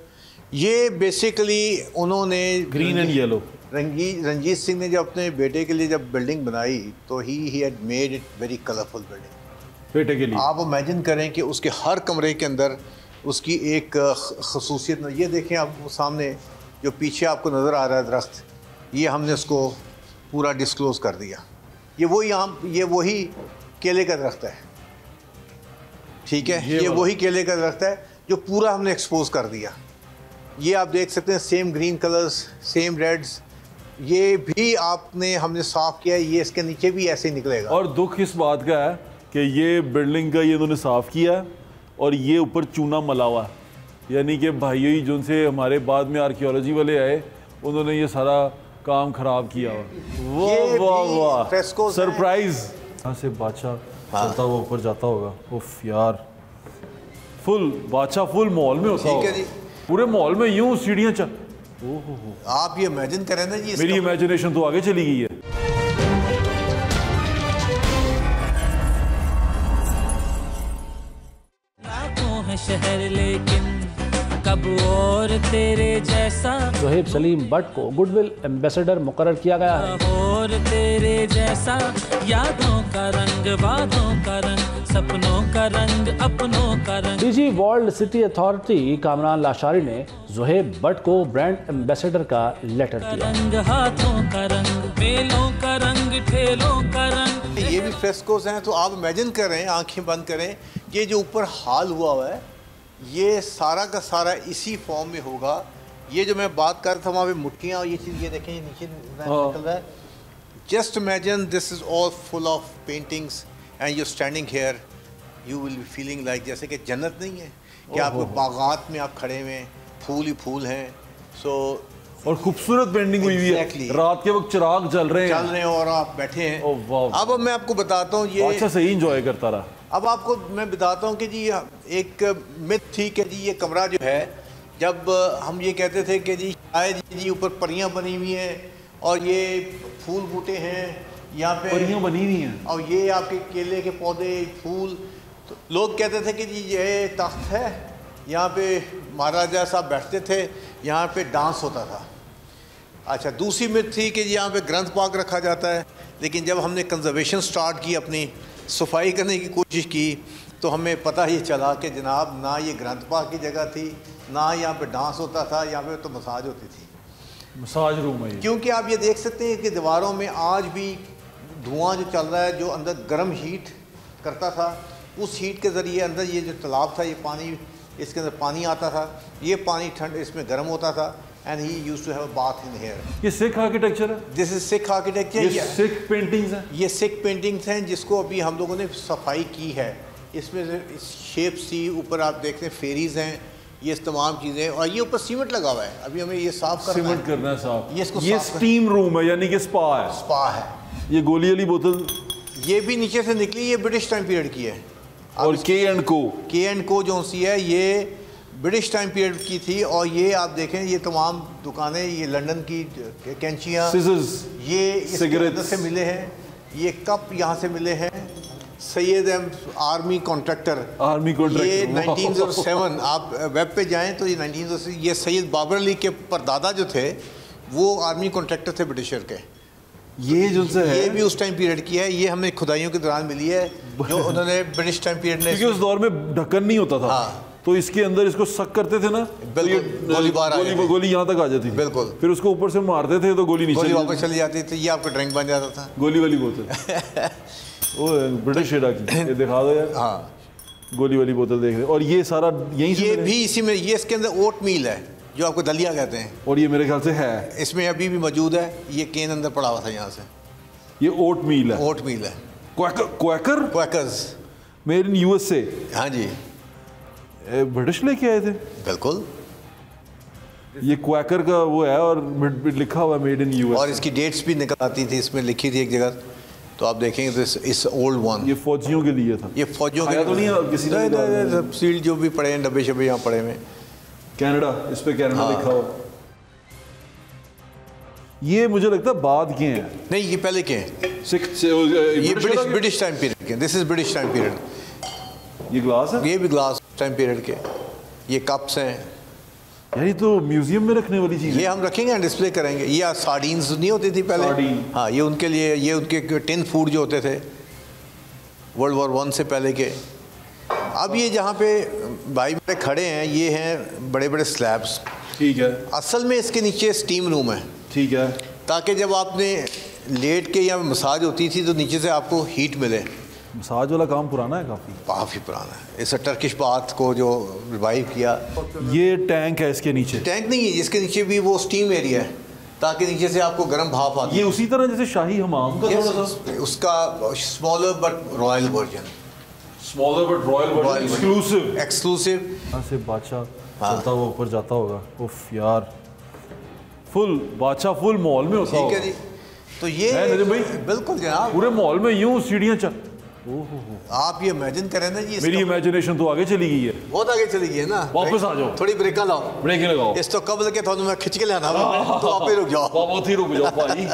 ये बेसिकली उन्होंने green and yellow. Ranjit Singh ने जब अपने बेटे के लिए जब बिल्डिंग बनाई तो he had made it very colourful building बेटे के लिए। आप इमेजिन करें कि उसके हर कमरे के अंदर उसकी एक खसूसियत। ये देखें आप वो सामने जो पीछे आपको नज़र आ रहा है दरख्त, ये हमने उसको पूरा डिस्क्लोज़ कर दिया। ये वही केले का दरख्त है, ठीक है। ये वही केले का दरख्त है जो पूरा हमने एक्सपोज कर दिया। ये आप देख सकते हैं same green colours, same reds, ये भी आपने हमने साफ़ किया है। ये इसके नीचे भी ऐसे ही निकलेगा। और दुख इस बात का है कि ये बिल्डिंग का ये इन्होंने साफ़ किया और ये ऊपर चूना मला हुआ है, यानी कि भाइयों जिनसे हमारे बाद में आर्कियोलॉजी वाले आए उन्होंने ये सारा काम ख़राब किया हुआ। वाह वाह वाह, सरप्राइज़। यहाँ से बादशाह चलता हुआ ऊपर जाता होगा। उफ यार, फुल बादशाह फुल मॉल में होता होगा, पूरे मॉल में यूं सीढ़ियां चल। ओहो, आप ये इमेजिन करें ना जी, मेरी इमेजिनेशन तो आगे चली गई है। लाखों है शहर लेकिन कब और तेरे जैसा। ज़ुहैब सलीम बट को गुडविल एम्बेसडर मुकर्रर किया गया है। और तेरे जैसा यादों का रंग, बातों का रंग, सपनों का रंग, अपनों का रंग। DG world city authority Kamran Lashari ने ज़ुहैब बट को ब्रांड एम्बेसडर का लेटर दिया। रंग हाथों का रंग, मेलों का रंग, ठेलों का रंग। ये भी फ्रेस्कोस हैं, तो आप इमेजिन करें, आंखें बंद करें, ये जो ऊपर हाल हुआ है ये सारा का सारा इसी फॉर्म में होगा। ये जो मैं बात कर रहा था वहाँ पे मुट्ठियाँ और ये चीज़, ये देखें नीचे निकल रहा है। Just imagine this is all full of paintings and you standing here, you will be feeling like जैसे कि जन्नत नहीं है कि आपको बागात में आप खड़े हुए हैं, फूल ही फूल हैं। सो और खूबसूरत पेंटिंग हुई हुई है, रात के वक्त चिराग जल रहे हैं और आप बैठे हैं। अब मैं आपको बताता हूँ, ये अच्छा सही इंजॉय करता रहा। अब आपको मैं बताता हूँ कि जी एक मिथ थी कि जी ये कमरा जो है, जब हम ये कहते थे कि जी शायद जी ऊपर परियां बनी हुई हैं और ये फूल बूटे हैं यहाँ पे, परियां बनी हुई हैं और ये आपके केले के पौधे, फूल, तो लोग कहते थे कि जी ये तख्त है, यहाँ पे महाराजा साहब बैठते थे, यहाँ पे डांस होता था। अच्छा, दूसरी मिथ थी कि यहाँ पे ग्रंथ पाक रखा जाता है। लेकिन जब हमने कंजर्वेशन स्टार्ट की, अपनी सफाई करने की कोशिश की, तो हमें पता ही चला कि जनाब ना ये ग्रंथ पाक की जगह थी, ना यहाँ पे डांस होता था, यहाँ पे तो मसाज होती थी, मसाज रूम है। क्योंकि आप ये देख सकते हैं कि दीवारों में आज भी धुआं जो चल रहा है, जो अंदर गर्म हीट करता था, उस हीट के ज़रिए अंदर ये जो तालाब था, ये पानी, इसके अंदर पानी आता था, ये पानी ठंड इसमें गर्म होता था and he used to have a bath in here. ये सिख आर्किटेक्चर है? This is Sikh architecture. ये सिख पेंटिंग्स हैं? ये सिख पेंटिंग्स हैं जिसको अभी हम लोगों ने सफाई की है। इसमें शेप्स थी, ऊपर आप देखते हैं फेरीज हैं, ये तमाम चीज़ें, और ये ऊपर सीमेंट लगा हुआ है। अभी हमें ये साफ करना है। सीमेंट करना है साफ। ये इसको ये स्टीम रूम है, यानी कि स्पा है। स्पा है। ये गोली वाली बोतल ये भी नीचे से निकली, ये ब्रिटिश टाइम पीरियड की है। और K&Co जो सी है ये ब्रिटिश टाइम पीरियड की थी। और ये आप देखें, ये तमाम दुकानें, ये लंदन की कैंचियाँ, ये इसके अंदर से मिले हैं। ये कप यहाँ से मिले हैं। सैयद आर्मी कॉन्ट्रैक्टर, ये 1907, आप वेब पे जाएं तो ये 1907, ये सैयद बाबर अली के परदादा जो थे वो आर्मी कॉन्ट्रैक्टर थे ब्रिटिशर के। ये जो है ये भी उस टाइम पीरियड की है। ये हमें खुदाइयों के दौरान मिली है जो उन्होंने ब्रिटिश टाइम पीरियड में, क्योंकि उस दौर में ढक्कन नहीं होता था। हाँ। तो इसके अंदर इसको सक करते थे ना, बिल्कुल, गोली यहाँ तक आ जाती थी। बिल्कुल। फिर उसको ऊपर से मारते थे तो गोली नीचे वापस चली जाती थी। ये आपका ड्रिंक बन जाता था। गोली वाली बोतल वो ब्रिटिश एरा की, ये दिखा दो यार। हाँ, गोली वाली बोतल देख रहे। और ये सारा यहीं से, ये भी इसी में, ये इसके अंदर ओट मील है जो आपको दलिया कहते हैं। और ये मेरे ख्याल से है, इसमें अभी भी मौजूद है। ये केन अंदर पड़ा हुआ था यहाँ से। ये ओट मील है। ओट मील है। क्वैकर्स मेड इन USA। हाँ जी, ब्रिटिश लेके आए थे। बिल्कुल। ये क्वैकर का वो है और लिखा हुआ मेड इन US। और इसकी डेट्स भी निकल आती थी, इसमें लिखी थी एक जगह, तो आप देखेंगे तो इस ओल्ड वन। ये फौजियों के लिए था। ये फौजियों के लिए तो नहीं है, किसी ने सील जो भी पड़े हैं, डब्बे शब्बे यहाँ पड़े हुए। कनाडा, इस पे कनाडा लिखा हुआ। ये मुझे लगता है बाद के हैं। नहीं, ये पहले के हैं। ये ब्रिटिश टाइम पीरियड के। This is British time period. ये ग्लास है? ये भी ग्लास टाइम पीरियड के। ये कप्स हैं। यार ये तो म्यूजियम में रखने वाली चीज़ है। ये हम रखेंगे एंड डिस्प्ले करेंगे। ये सार्डीन्स नहीं होती थी पहले? सार्डीन। हाँ, ये उनके लिए, ये उनके टिन फूड जो होते थे वर्ल्ड वॉर 1 से पहले के। अब ये जहाँ पे भाई मेरे खड़े हैं, ये हैं बड़े बड़े स्लैब्स। ठीक है। असल में इसके नीचे स्टीम रूम है। ठीक है। ताकि जब आपने लेट के या मसाज होती थी तो नीचे से आपको हीट मिले। मसाज वाला काम पुराना है, काफ़ी पुराना है। इस टर्किश बाथ को जो रिवाइव किया। ये टैंक है इसके नीचे? टैंक नहीं है, इसके नीचे भी वो स्टीम एरिया है ताकि नीचे से आपको गर्म भाप आती है। ये उसी तरह जैसे शाही हमाम का थोड़ा सा, उसका smaller but royal version. Exclusive. यहाँ से बादशाह चलता हुआ ऊपर जाता होगा। उफ यार, फुल बादशाह फुल मॉल में होता होगा। ठीक है जी। तो ये भाई बिल्कुल जनाब, पूरे मॉल में यूं सीढ़ियाँ चल। आप ये इमेजिन करें ना जी। मेरी इमेजिनेशन तो आगे चली गई है, बहुत आगे चली गई है ना। वापस आ जाओ, थोड़ी ब्रेक लाओ, ब्रेक लगाओ। इस तो कबल के थोड़ा मैं खिंच के लाना, तो आप ही रुक जाओ। बहुत ही रुक जाओ भाई।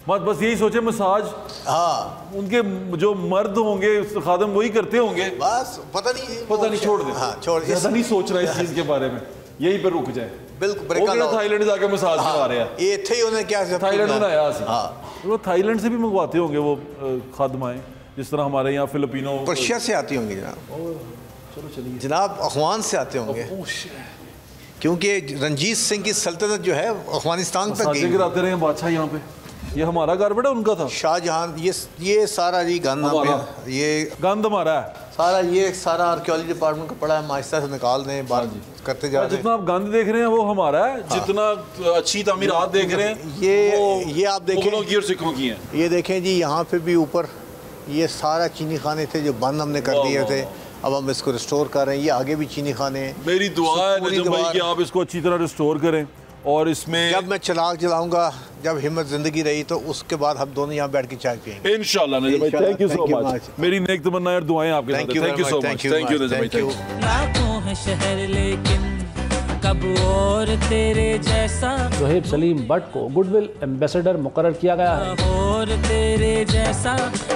बस यही सोचे मसाज, हाँ, उनके जो मर्द होंगे खादम वही करते होंगे। बस पता नहीं छोड़ दे। हाँ, छोड़। ऐसा नहीं सोच रहा इस चीज के बारे में, यहीं पर रुक जाए। बिल्कुल। थाईलैंड जाके मसाज करवा रहे हैं। ये थे उन्हें क्या थाईलैंड बनाया। वो थाईलैंड से भी मंगवाते होंगे वो खादमाएं, जिस तरह हमारे यहाँ फिलिपिनो, पर्शिया से आती होंगी जनाब। चलो चलिए जनाब, अफगान से आते होंगे, क्योंकि रंजीत सिंह की सल्तनत जो है अफगानिस्तान तक गई। गिराते रहे बादशाह यहाँ पे। ये हमारा घर बेटा उनका था, शाहजहां। ये सारा जी गंद, ये गंद हमारा है सारा। ये सारा आर्कियोलॉजी डिपार्टमेंट का पड़ा है, माइस्ता से निकाल दें, बात करते जा रहे हैं। जितना आप गंद देख रहे हैं वो हमारा है। जितना अच्छी तामीरात देख रहे हैं ये आप देखें, मुगलों की और सिखों की हैं। ये देखें जी, यहाँ पे भी ऊपर ये सारा चीनी खाने थे जो बंद हमने कर दिए थे। अब हम इसको रिस्टोर कर रहे हैं। ये आगे भी चीनी खाने हैं। मेरी दुआ है नजम भाई कि आप इसको अच्छी तरह रिस्टोर करें। और इसमें जब मैं चराग जलाऊंगा, जब हिम्मत जिंदगी रही, तो उसके बाद हम दोनों यहाँ बैठ के चाय पियेंगे इंशाल्लाह। नजम भाई, थैंक यू सो मच। मेरी नेक तमन्ना और दुआएं आपके साथ। Thank you so much. Thank you Najam भाई। लाखों है शहर लेकिन कब और तेरे जैसा। ज़ुहैब सलीम बट को गुडविल एम्बेसडर मुकर्रर किया गया है। और तेरे जैसा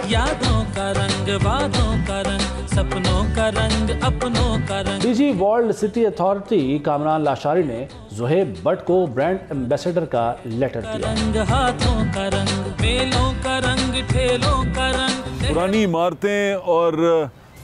यादों का रंग, बातों का रंग, सपनों का रंग, अपनों का रंग। DG world city authority Kamran Lashari ने ज़ुहैब बट को ब्रांड एम्बेसडर का लेटर दिया। रंग हाथों का रंग, मेलों का रंग, ठेलों का रंग। पुरानी इमारतें और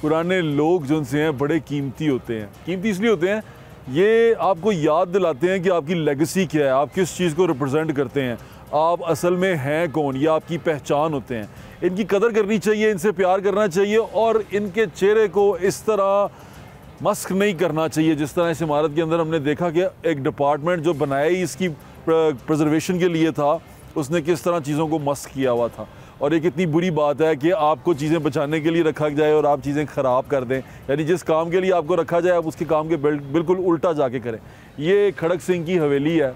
पुराने लोग जो उनसे हैं बड़े कीमती होते हैं। कीमती इसलिए होते हैं, ये आपको याद दिलाते हैं कि आपकी लेगेसी क्या है, आप किस चीज़ को रिप्रेजेंट करते हैं, आप असल में हैं कौन। ये आपकी पहचान होते हैं। इनकी कदर करनी चाहिए, इनसे प्यार करना चाहिए और इनके चेहरे को इस तरह मस्क नहीं करना चाहिए। जिस तरह इस इमारत के अंदर हमने देखा कि एक डिपार्टमेंट जो बनाया ही इसकी प्रिजर्वेशन के लिए था, उसने किस तरह चीज़ों को मस्क किया हुआ था। और एक इतनी बुरी बात है कि आपको चीज़ें बचाने के लिए रखा जाए और आप चीज़ें ख़राब कर दें, यानी जिस काम के लिए आपको रखा जाए आप उसके काम के बिल्कुल उल्टा जाके करें। ये खड़क सिंह की हवेली है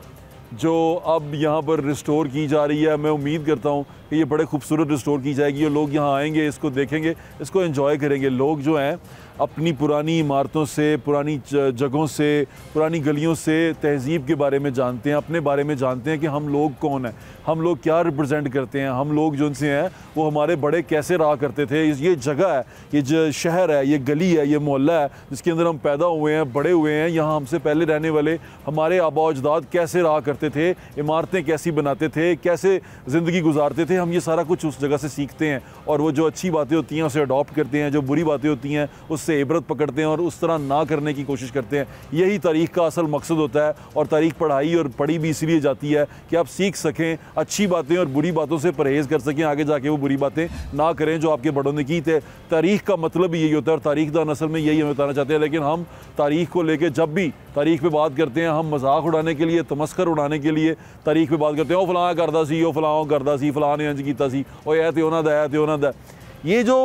जो अब यहाँ पर रिस्टोर की जा रही है। मैं उम्मीद करता हूँ कि ये बड़े खूबसूरत रिस्टोर की जाएगी और लोग यहाँ आएंगे, इसको देखेंगे, इसको एंजॉय करेंगे। लोग जो हैं अपनी पुरानी इमारतों से, पुरानी जगहों से, पुरानी गलियों से तहज़ीब के बारे में जानते हैं, अपने बारे में जानते हैं कि हम लोग कौन हैं, हम लोग क्या रिप्रेजेंट करते हैं, हम लोग जो उनसे हैं वो हमारे बड़े कैसे रहा करते थे। ये जगह है, ये जो शहर है, ये गली है, ये मोहल्ला है जिसके अंदर हम पैदा हुए हैं, बड़े हुए हैं। यहाँ हमसे पहले रहने वाले हमारे आबा अजदाद कैसे रहा करते थे, इमारतें कैसी बनाते थे, कैसे ज़िंदगी गुजारते थे, हम ये सारा कुछ उस जगह से सीखते हैं। और वो जो अच्छी बातें होती हैं उसे अडॉप्ट करते हैं, जो बुरी बातें होती हैं उससे इबरत पकड़ते हैं और उस तरह ना करने की कोशिश करते हैं। यही तारीख़ का असल मकसद होता है। और तारीख़ पढ़ाई और पढ़ी भी इसलिए जाती है कि आप सीख सकें, अच्छी बातें और बुरी बातों से परहेज़ कर सकें, आगे जाके वो बुरी बातें ना करें जो आपके बड़ों ने की थे। तारीख़ का मतलब यही होता है और तारीख़ दान असल में यही हमें बताना चाहते हैं। लेकिन हम तारीख़ को लेकर जब भी तारीख़ पे बात करते हैं, हम मजाक उड़ाने के लिए, तमस्कर उड़ाने के लिए तारीख़ पे बात करते हैं। ओ फलां करदा सी, ओ फलां करदा सी, फलां ने इंज कीता सी, ओ ऐ ते उन्हां दा, ऐ ते उन्हां दा। ये जो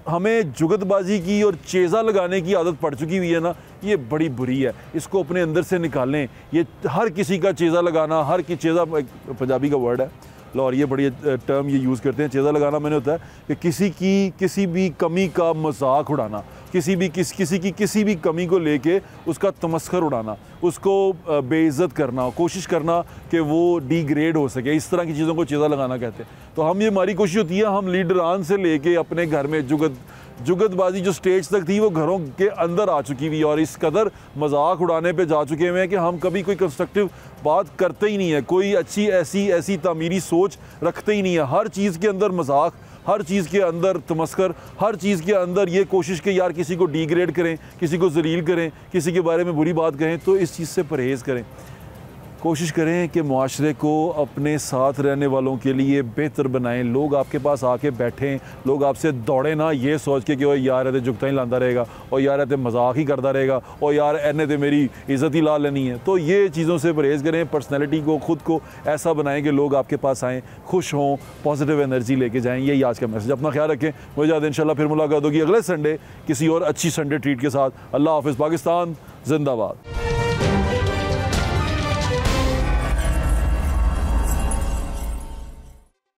हमें जुगतबाजी की और चेज़ा लगाने की आदत पड़ चुकी हुई है ना, ये बड़ी बुरी है। इसको अपने अंदर से निकालें। ये हर किसी का चेज़ा लगाना, हर की चेज़ा पंजाबी का वर्ड है, लाहौर ये बड़ी टर्म ये यूज़ करते हैं। चेज़ा लगाना मैंने होता है कि किसी की किसी भी कमी का मजाक उड़ाना, किसी की किसी भी कमी को लेके उसका तमस्खर उड़ाना, उसको बेइज्जत करना, कोशिश करना कि वो डिग्रेड हो सके, इस तरह की चीज़ों को चेज़ा लगाना कहते हैं। तो हम ये हमारी कोशिश होती है, हम लीडरान से लेके अपने घर में जुगतबाजी जो स्टेज तक थी वो घरों के अंदर आ चुकी हुई है और इस कदर मजाक उड़ाने पे जा चुके हुए हैं कि हम कभी कोई कंस्ट्रक्टिव बात करते ही नहीं है, कोई अच्छी ऐसी तामीरी सोच रखते ही नहीं है। हर चीज़ के अंदर मजाक, हर चीज़ के अंदर तमस्कर, हर चीज़ के अंदर ये कोशिश कि यार किसी को डिग्रेड करें, किसी को जलील करें, किसी के बारे में बुरी बात कहें। तो इस चीज़ से परहेज़ करें। कोशिश करें कि मुआशरे को अपने साथ रहने वालों के लिए बेहतर बनाएं। लोग आपके पास आके बैठें, लोग आपसे दौड़े ना ये सोच के कि ओ यार ते जुगता ही लाता रहेगा, और यार ते मजाक ही करता रहेगा, और यार इन्हें तो मेरी इज़्ज़त ही ला लेनी है। तो ये चीज़ों से परहेज़ करें। पर्सनैलिटी को, खुद को ऐसा बनाएं कि लोग आपके पास आएँ, खुश हों, पॉजिटिव एनर्जी लेके जाएँ। यही आज का मैसेज। अपना ख्याल रखें। मुझे याद इंशाल्लाह फिर मुलाकात होगी अगले संडे किसी और अच्छी संडे ट्रीट के साथ। अल्लाह हाफ़िज़। पाकिस्तान जिंदाबाद।